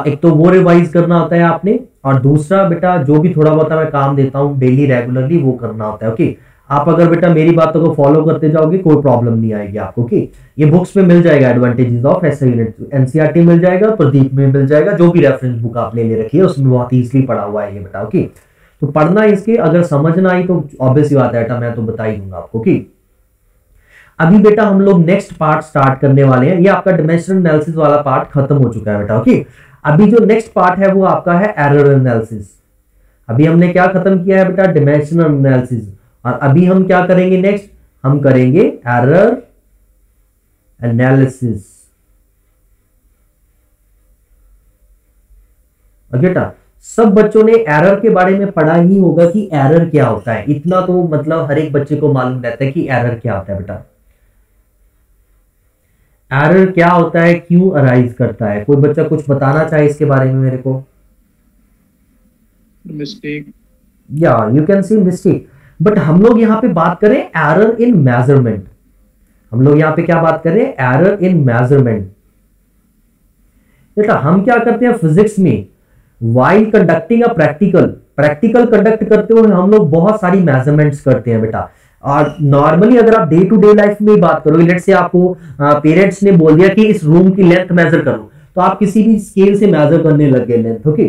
एक तो वो रिवाइज करना होता है आपने, और दूसरा बेटा जो भी थोड़ा बहुत मैं काम देता हूं डेली रेगुलरली वो करना होता है। ओके, आप अगर बेटा मेरी बातों को फॉलो करते जाओगे कोई प्रॉब्लम नहीं आएगी आपको। ओके, ये बुक्स में मिल जाएगा advantages of SI unit, NCERT मिल जाएगा, प्रदीप में मिल जाएगा, जो भी रेफरेंस बुक आपने ले रखी है उसमें बहुत ईजिली पढ़ा हुआ है ये बेटा। ओके, तो पढ़ना इसके, अगर समझ ना आई तो ऑब्वियस बात है बेटा मैं तो बता ही दूंगा आपको। ओके, अभी बेटा हम लोग नेक्स्ट पार्ट स्टार्ट करने वाले हैं, ये आपका डायमेंशनल एनालिसिस वाला पार्ट खत्म हो चुका है बेटा। ओके, अभी जो नेक्स्ट पार्ट है वो आपका है एरर एनालिसिस। अभी हमने क्या खत्म किया है बेटा, डायमेंशनल एनालिसिस, और अभी हम क्या करेंगे नेक्स्ट, हम करेंगे एरर एनालिसिस। बेटा सब बच्चों ने एरर के बारे में पढ़ा ही होगा कि एरर क्या होता है, इतना तो मतलब हर एक बच्चे को मालूम रहता है कि एरर क्या होता है बेटा। एरर क्या होता है, क्यों अराइज करता है, कोई बच्चा कुछ बताना चाहे इसके बारे में मेरे को? मिस्टेक, या you can see mistake, but हम लोग यहां पे बात करें एरर इन मेजरमेंट। हम लोग यहां पे क्या बात करें, एरर इन मेजरमेंट। बेटा हम क्या करते हैं फिजिक्स में, while conducting a practical conduct करते हुए हम लोग बहुत सारी मेजरमेंट्स करते हैं बेटा। और नॉर्मली अगर आप डे टू डे लाइफ में बात करोगे, लेट्स से आपको पेरेंट्स ने बोल दिया कि इस रूम की लेंथ मेजर करो, तो आप किसी भी स्केल से मेजर करने लग गए लेंथ। ओके,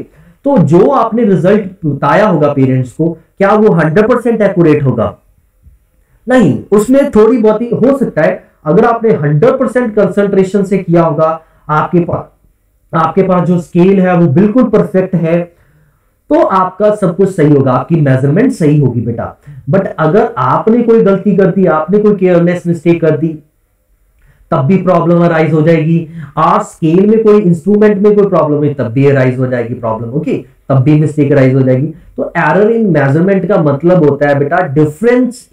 तो जो आपने रिजल्ट बताया होगा पेरेंट्स को, क्या वो 100% एक्यूरेट होगा? नहीं, उसमें थोड़ी बहुत ही हो सकता है। अगर आपने 100% कंसंट्रेशन से किया होगा, आपके पास जो स्केल है वो बिल्कुल परफेक्ट है, तो आपका सब कुछ सही होगा, आपकी मेजरमेंट सही होगी बेटा। बट अगर आपने कोई गलती कर दी, आपने कोई केयरलेस मिस्टेक कर दी, तब भी प्रॉब्लम अराइज हो जाएगी। और स्केल में कोई इंस्ट्रूमेंट में कोई प्रॉब्लम है तब भी अराइज हो जाएगी प्रॉब्लम। ओके, तब भी मिस्टेक अराइज हो जाएगी। तो एरर इन मेजरमेंट का मतलब होता है बेटा difference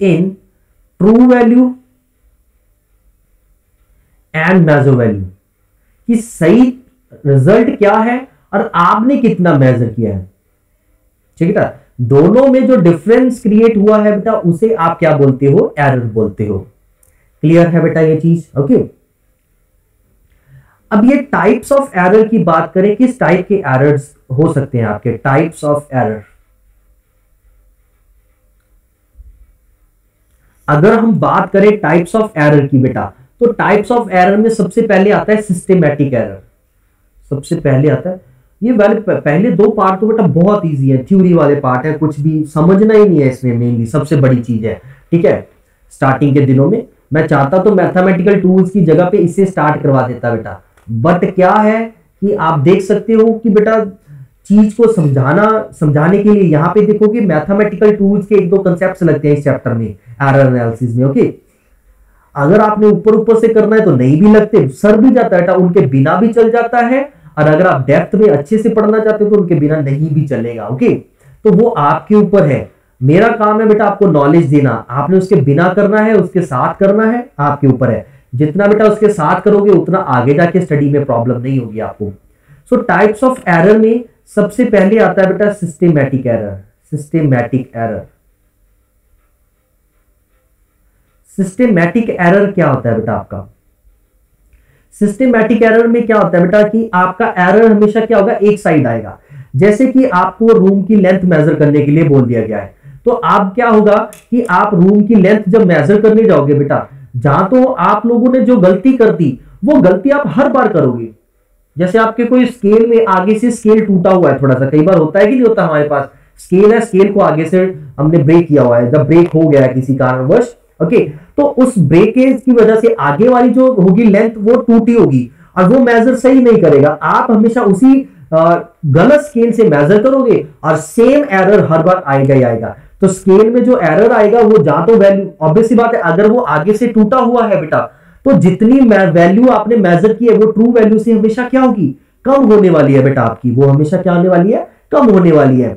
in true value and measure value, कि सही रिजल्ट क्या है और आपने कितना मेजर किया है। ठीक है बेटा, दोनों में जो डिफरेंस क्रिएट हुआ है बेटा उसे आप क्या बोलते हो, एरर बोलते हो। क्लियर है बेटा ये चीज? ओके, अब ये टाइप्स ऑफ एरर की बात करें, किस टाइप के एरर्स हो सकते हैं आपके, टाइप्स ऑफ एरर। अगर हम बात करें टाइप्स ऑफ एरर की बेटा, तो टाइप्स ऑफ एरर में सबसे पहले आता है सिस्टेमैटिक एरर, सबसे पहले आता है। ये पहले दो पार्ट तो बेटा बहुत इजी है, थ्योरी वाले पार्ट है, कुछ भी समझना ही नहीं है इसमें, मेनली सबसे बड़ी चीज है। ठीक है, स्टार्टिंग के दिनों में मैं चाहता तो मैथमेटिकल टूल्स की जगह पे इससे स्टार्ट करवा देता बेटा, बट क्या है कि आप देख सकते हो कि बेटा चीज को समझाने के लिए यहाँ पे देखो कि मैथमेटिकल टूल्स के एक दो कंसेप्ट लगते हैं इस चैप्टर में, एरर एनालिसिस में। ओके, अगर आपने ऊपर ऊपर से करना है तो नहीं भी लगते, सर भी जाता है बेटा, उनके बिना भी चल जाता है। और अगर आप डेप्थ में अच्छे से पढ़ना चाहते हो तो उनके बिना नहीं भी चलेगा। ओके, तो वो आपके ऊपर है। मेरा काम है बेटा आपको नॉलेज देना, आपने उसके बिना करना है उसके साथ करना है, आपके ऊपर है। जितना बेटा उसके साथ करोगे उतना आगे जाके स्टडी में प्रॉब्लम नहीं होगी आपको। सो टाइप्स ऑफ एरर में सबसे पहले आता है बेटा systematic error. Systematic error, systematic error क्या होता है बेटा आपका? सिस्टेमैटिक एरर में क्या होता है बेटा कि आपका एरर हमेशा क्या होगा, एक साइड आएगा। जैसे कि आपको रूम की लेंथ मेजर करने के लिए बोल दिया गया है, तो आप क्या होगा कि आप रूम की लेंथ जब मेजर करने जाओगे बेटा, जहां तो आप लोगों ने जो गलती कर दी वो गलती आप हर बार करोगे। जैसे आपके कोई स्केल में आगे से स्केल टूटा हुआ है, थोड़ा सा कई बार होता है कि नहीं होता, हमारे पास स्केल है, स्केल को आगे से हमने ब्रेक किया हुआ है, जब ब्रेक हो गया है किसी कारणवश, ओके, तो उस ब्रेकेज की वजह से आगे वाली जो होगी लेंथ वो टूटी होगी और वो मेजर सही नहीं करेगा। आप हमेशा उसी गलत स्केल से मेजर करोगे और सेम एरर हर बार आएगा ही आएगा। तो स्केल में जो एरर आएगा वो जहां तो वैल्यू, ऑब्वियस सी बात है, अगर वो आगे से टूटा हुआ है बेटा तो जितनी वैल्यू आपने मेजर की है वो ट्रू वैल्यू से हमेशा क्या होगी, कम होने वाली है बेटा आपकी, वो हमेशा क्या होने वाली है, कम होने वाली है।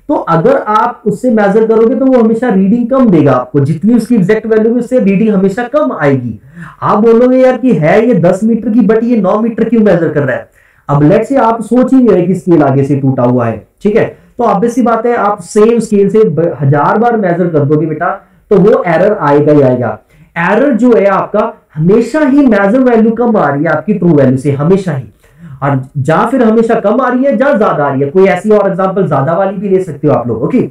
तो अगर आप उससे मेजर करोगे तो वो हमेशा रीडिंग कम देगा आपको, जितनी उसकी एग्जैक्ट वैल्यू उससे रीडिंग हमेशा कम आएगी। आप बोलोगे यार कि है ये 10 मीटर की बट ये 9 मीटर क्यों मेजर कर रहा है। अब लेट्स से आप सोच ही नहीं रहे कि स्केल आगे से टूटा हुआ है, ठीक है, तो ऑब्वियस सी बात है आप सेम स्केल से 1000 बार मेजर कर दोगे बेटा तो वो एरर आएगा ही आएगा। एरर जो है आपका हमेशा ही मेजर वैल्यू कम आ रही है आपकी ट्रू वैल्यू से, हमेशा ही, और जा फिर हमेशा कम आ रही है जा ज्यादा आ रही है। कोई ऐसी और एग्जांपल ज्यादा वाली भी ले सकते हो आप लोग। ओके,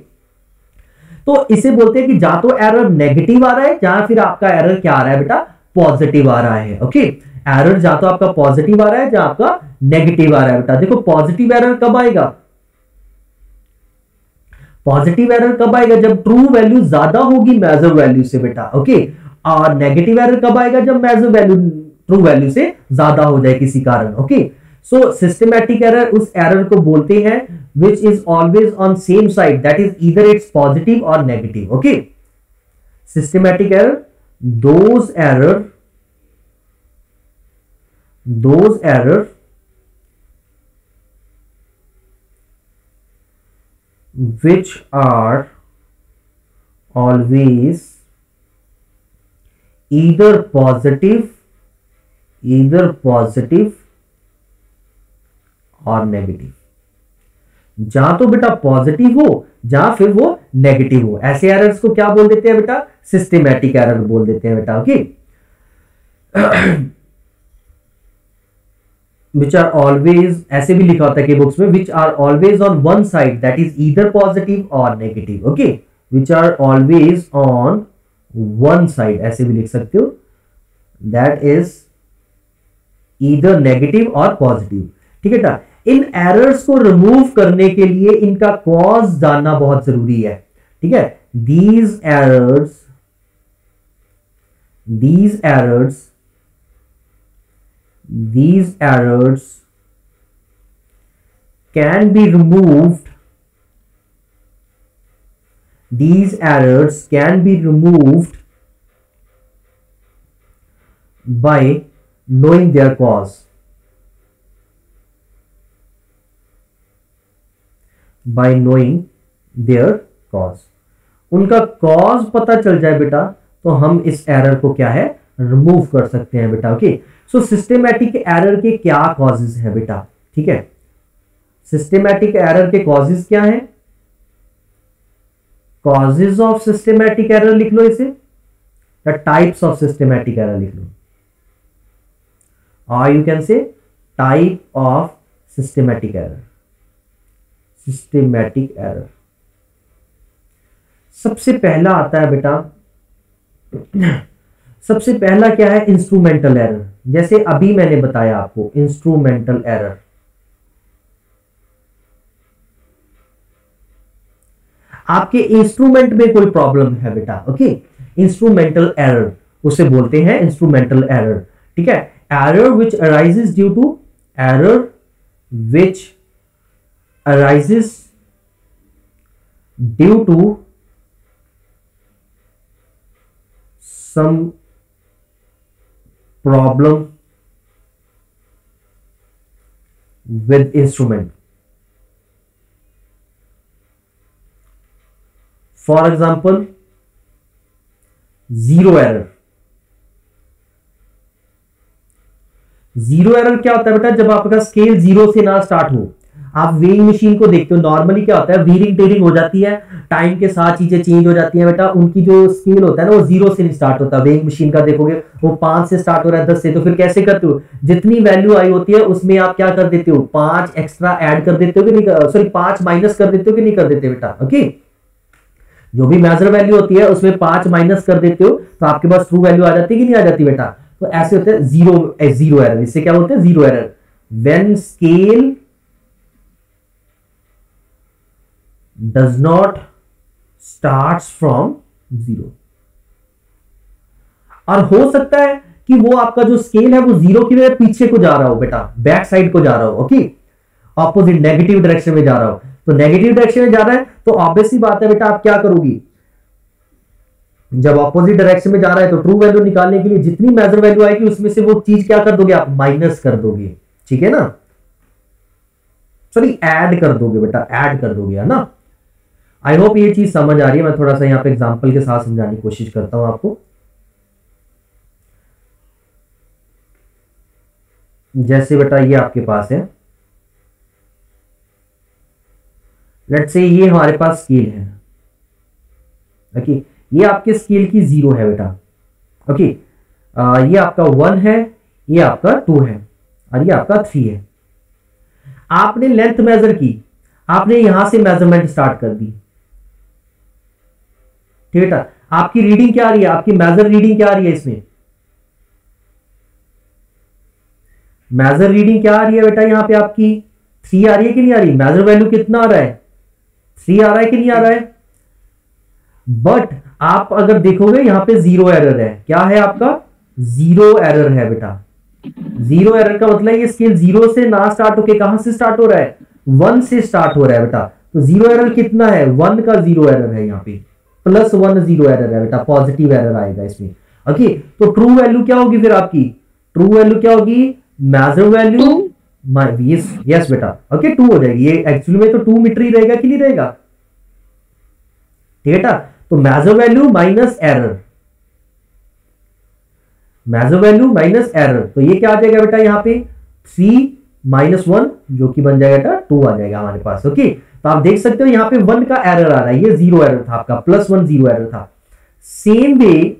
तो इसे बोलते हैं कि जा तो एरर नेगेटिव आ रहा है, या फिर आपका एरर क्या आ रहा है बेटा, पॉजिटिव आ रहा है। ओके, एरर जा तो आपका पॉजिटिव आ रहा है या आपका नेगेटिव आ रहा है बेटा। देखो पॉजिटिव एरर कब आएगा, पॉजिटिव एरर कब आएगा, जब ट्रू वैल्यू ज्यादा होगी मेजर वैल्यू से बेटा। ओके, और नेगेटिव एरर कब आएगा, जब मेजर वैल्यू ट्रू वैल्यू से ज्यादा हो जाए किसी कारण। ओके, सो सिस्टमैटिक एरर उस एरर को बोलते हैं which is always on same side, that is either it's positive or negative. Okay, systematic error, those error which are always either positive और नेगेटिव, जहां तो बेटा पॉजिटिव हो जहां फिर वो नेगेटिव हो, ऐसे एरर्स को क्या बोल देते हैं बेटा, सिस्टेमैटिक एरर बोल देते हैं बेटा। ओके, विच आर ऑलवेज, ऐसे भी लिखा होता है कि बुक्स में, which are always on one side, that is either positive or negative. Okay, which are always on one side, ऐसे भी लिख सकते हो, that is either negative or positive. ठीक है बेटा, इन एरर्स को रिमूव करने के लिए इनका कॉज जानना बहुत जरूरी है। ठीक है, these errors can be removed, by knowing their cause, उनका कॉज पता चल जाए बेटा तो हम इस एरर को क्या है, रिमूव कर सकते हैं बेटा। ओके, सो सिस्टेमैटिक एरर के क्या कॉजेज है बेटा। ठीक है, सिस्टेमैटिक एरर के कॉजेज क्या है, कॉजेज ऑफ सिस्टेमैटिक एरर लिख लो इसे, the types of systematic error लिख लो, और you can say type of systematic error. Systematic error सबसे पहला आता है बेटा, सबसे पहला क्या है, इंस्ट्रूमेंटल एरर। जैसे अभी मैंने बताया आपको इंस्ट्रूमेंटल एरर, आपके इंस्ट्रूमेंट में कोई प्रॉब्लम है बेटा। ओके, इंस्ट्रूमेंटल एरर उसे बोलते हैं इंस्ट्रूमेंटल एरर। ठीक है, error which arises due to, error which arises due to some problem with instrument. For example, zero error. Zero error क्या होता है बेटा? जब आपका स्केल जीरो से ना स्टार्ट हो, आप वेइंग मशीन को देखते हो, नॉर्मली क्या होता है, वीरिंग टेरिंग हो जाती है, टाइम के साथ चीजें चेंज हो जाती हैं बेटा। उनकी जो स्केल होता है ना, वो जीरो से नहीं स्टार्ट होता। वेइंग मशीन का देखोगे वो 5 से स्टार्ट हो रहा है, 10 से। तो फिर कैसे करते हो? जितनी वैल्यू आई होती है उसमें आप क्या कर देते हो? 5 एक्स्ट्रा ऐड कर देते हो कि नहीं, सॉरी 5 माइनस कर देते हो कि नहीं कर देते बेटा? ओके, जो भी मेजर वैल्यू होती है उसमें 5 माइनस कर देते हो, तो आपके पास ट्रू वैल्यू आ जाती है कि नहीं आ जाती बेटा? तो ऐसे होते हैं जीरो एरर। इससे क्या बोलते हैं? Zero error. When scale does not starts from zero. और हो सकता है कि वो आपका जो स्केल है वो जीरो की वजह पीछे को जा रहा हो बेटा, बैक साइड को जा रहा हो, ओके, ऑपोजिट नेगेटिव डायरेक्शन में जा रहा हो। तो नेगेटिव डायरेक्शन में जा रहा है तो ऑब्वियसली बात है बेटा, आप क्या करोगी? जब ऑपोजिट डायरेक्शन में जा रहा है तो ट्रू वैल्यू निकालने के लिए जितनी मेजर वैल्यू आएगी उसमें से वो चीज क्या कर दोगे आप? माइनस कर दोगे, ठीक है ना? सॉरी, ऐड कर दोगे बेटा, ऐड कर दोगे, है ना? आई होप ये चीज समझ आ रही है। मैं थोड़ा सा यहां पे एग्जांपल के साथ समझाने की कोशिश करता हूं आपको। जैसे बेटा ये आपके पास है, लेट्स से ये हमारे पास स्केल है, ओके, ये आपके स्केल की 0 है बेटा, ओके, ये आपका 1 है, ये आपका 2 है और ये आपका 3 है। आपने लेंथ मेजर की, आपने यहां से मेजरमेंट स्टार्ट कर दी, ठीक बेटा। आपकी रीडिंग क्या आ रही है? आपकी मेजर रीडिंग क्या आ रही है? इसमें मेजर रीडिंग क्या आ रही है बेटा? यहां पे आपकी 3 आ रही है कि नहीं आ रही? मेजर वैल्यू कितना आ रहा है? 3 आ रहा है कि नहीं आ रहा है? बट आप अगर देखोगे यहां पे जीरो एरर है। क्या है आपका? जीरो एरर है बेटा। जीरो एरर का मतलब ये स्केल जीरो से ना स्टार्ट होके कहां से स्टार्ट हो रहा है? 1 से स्टार्ट हो रहा है बेटा। तो जीरो एरर कितना है? 1 का जीरो एरर है, यहाँ पे +1 जीरो एरर है बेटा, पॉजिटिव एरर आएगा इसमें, ओके। तो ट्रू वैल्यू क्या होगी फिर आपकी? ट्रू वैल्यू क्या होगी? मेजर वैल्यू यस बेटा, ओके, 2 हो जाएगी। ये एक्चुअली में तो 2 मीटर ही रहेगा कि नहीं रहेगा, ठीक है बेटा। तो measure value minus error, measure value minus error, तो ये क्या आ जाएगा बेटा? यहाँ पे 3 - 1 जो कि बन जाएगा बेटा 2 आ जाएगा हमारे पास, ओके। तो आप देख सकते हो यहाँ पे 1 का एरर आ रहा है, ये जीरो एरर था आपका, +1 जीरो एरर था। सेम वे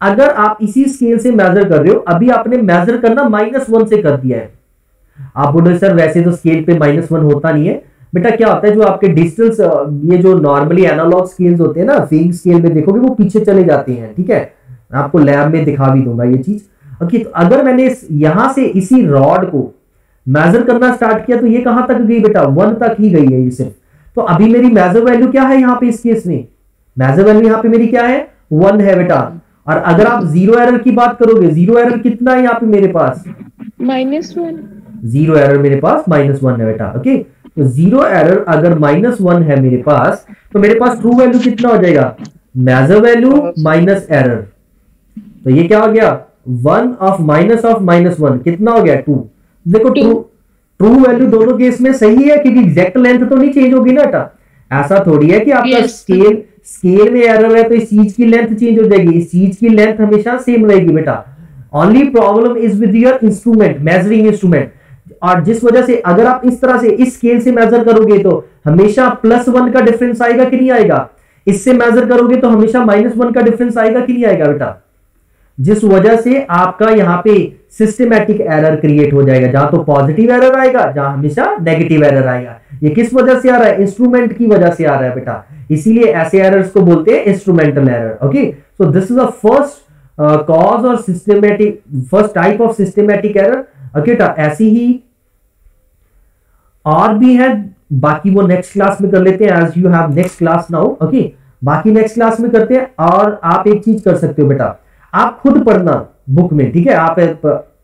अगर आप इसी स्केल से मेजर कर रहे हो, अभी आपने मेजर करना -1 से कर दिया है। आप बोलोगे सर वैसे तो स्केल पे -1 होता नहीं है बेटा। क्या होता है, जो आपके डिजिटल ये जो नॉर्मली एनालॉग स्केल्स होते हैं ना, वेइंग स्केल में देखोगे वो पीछे चले जाते हैं, ठीक है। आपको लैब में दिखा भी दूंगा ये चीज, ओके। तो अगर मैंने यहां से इसी रॉड को मेजर करना स्टार्ट किया तो ये कहां तक गई बेटा? 1 तक ही गई है ये सिर्फ। तो अभी मेरी मेजर वैल्यू क्या है यहाँ पे? इस केस में मेजर वैल्यू यहाँ पे मेरी क्या है? 1 है बेटा। और अगर आप जीरो एरर की बात करोगे, जीरो एरर कितना है यहाँ पे मेरे पास? -1। जीरो एरर मेरे पास -1 है बेटा, ओके। तो जीरो एरर अगर -1 है मेरे पास, तो मेरे पास ट्रू वैल्यू कितना हो जाएगा? Measure value minus error. तो ये क्या हो गया? 1 ऑफ -1 कितना हो गया? 2। देखो ट्रू वैल्यू दोनों केस में सही है, क्योंकि एग्जैक्ट लेंथ तो नहीं चेंज होगी ना बेटा। ऐसा थोड़ी है कि आपका स्केल में एरर है तो इस चीज की लेंथ चेंज हो जाएगी। इस चीज की लेंथ हमेशा सेम रहेगी बेटा। Only problem is with your instrument, measuring instrument. और जिस वजह से अगर आप इस तरह से इस स्केल से मेजर करोगे तो हमेशा +1 का डिफरेंस आएगा कि नहीं आएगा? इससे मेजर करोगे तो हमेशा -1 का डिफरेंस आएगा कि नहीं आएगा बेटा? जिस वजह से आपका यहाँ पे सिस्टमैटिक एरर क्रिएट हो जाएगा, जहां तो पॉजिटिव एरर आएगा, जहां हमेशा नेगेटिव एरर आएगा। ये किस वजह से आ रहा है? इंस्ट्रूमेंट की वजह से आ रहा है बेटा। इसीलिए ऐसे एरर्स को बोलते हैं instrumental error, okay. So this is the first cause और systematic, first type of systematic error, okay. ऐसी ही और भी है, बाकी वो नेक्स्ट क्लास में कर लेते हैं, as you have next class now, okay. बाकी नेक्स्ट क्लास में करते हैं। और आप एक चीज कर सकते हो बेटा, आप खुद पढ़ना बुक में, ठीक है। आप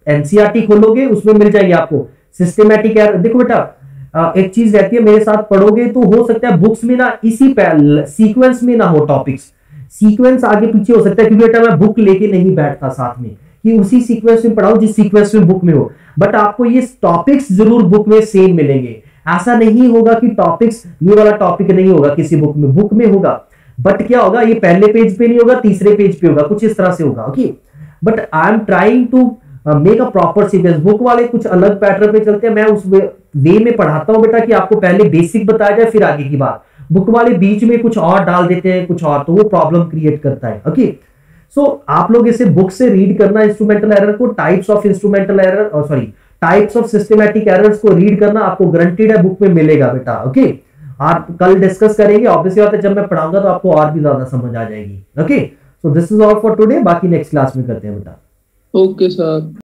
एनसीईआरटी खोलोगे, उसमें मिल जाएंगे आपको सिस्टमैटिक एरर। देखो बेटा, एक चीज रहती है, मेरे साथ पढ़ोगे तो हो सकता है बुक्स में ना इसी सीक्वेंस में ना हो टॉपिक्स, सीक्वेंस आगे पीछे हो सकता है, क्योंकि बेटा मैं बुक लेके नहीं बैठता साथ में, कि उसी सीक्वेंस में पढ़ाऊं जिस सीक्वेंस में बुक में हो, बट आपको ये टॉपिक्स जरूर बुक में सेम मिलेंगे। ऐसा नहीं होगा कि टॉपिक्स ये वाला टॉपिक नहीं होगा किसी बुक में होगा, बट क्या होगा, ये पहले पेज पे नहीं होगा, तीसरे पेज पे होगा, कुछ इस तरह से होगा। Okay, but I am trying to make a proper sequence. Book वाले कुछ अलग पैटर्न पे चलते हैं, मैं उस वे में पढ़ाता हूं बेटा कि आपको पहले बेसिक बताया जाए फिर आगे की बात। बुक वाले बीच में कुछ और डाल देते हैं कुछ और, तो वो प्रॉब्लम क्रिएट करता है। ओके, सो आप लोग इसे बुक से रीड करना, इंस्ट्रूमेंटल एरर को, types of instrumental error, sorry types of systematic errors को रीड करना आपको गारंटीड है बुक में मिलेगा बेटा। ओके, आप कल डिस्कस करेंगे, ऑब्वियसली बात है जब मैं पढ़ाऊंगा तो आपको और भी ज्यादा समझ आ जाएगी। Okay, so this is all for today, बाकी नेक्स्ट क्लास में करते हैं बेटा। Okay sir.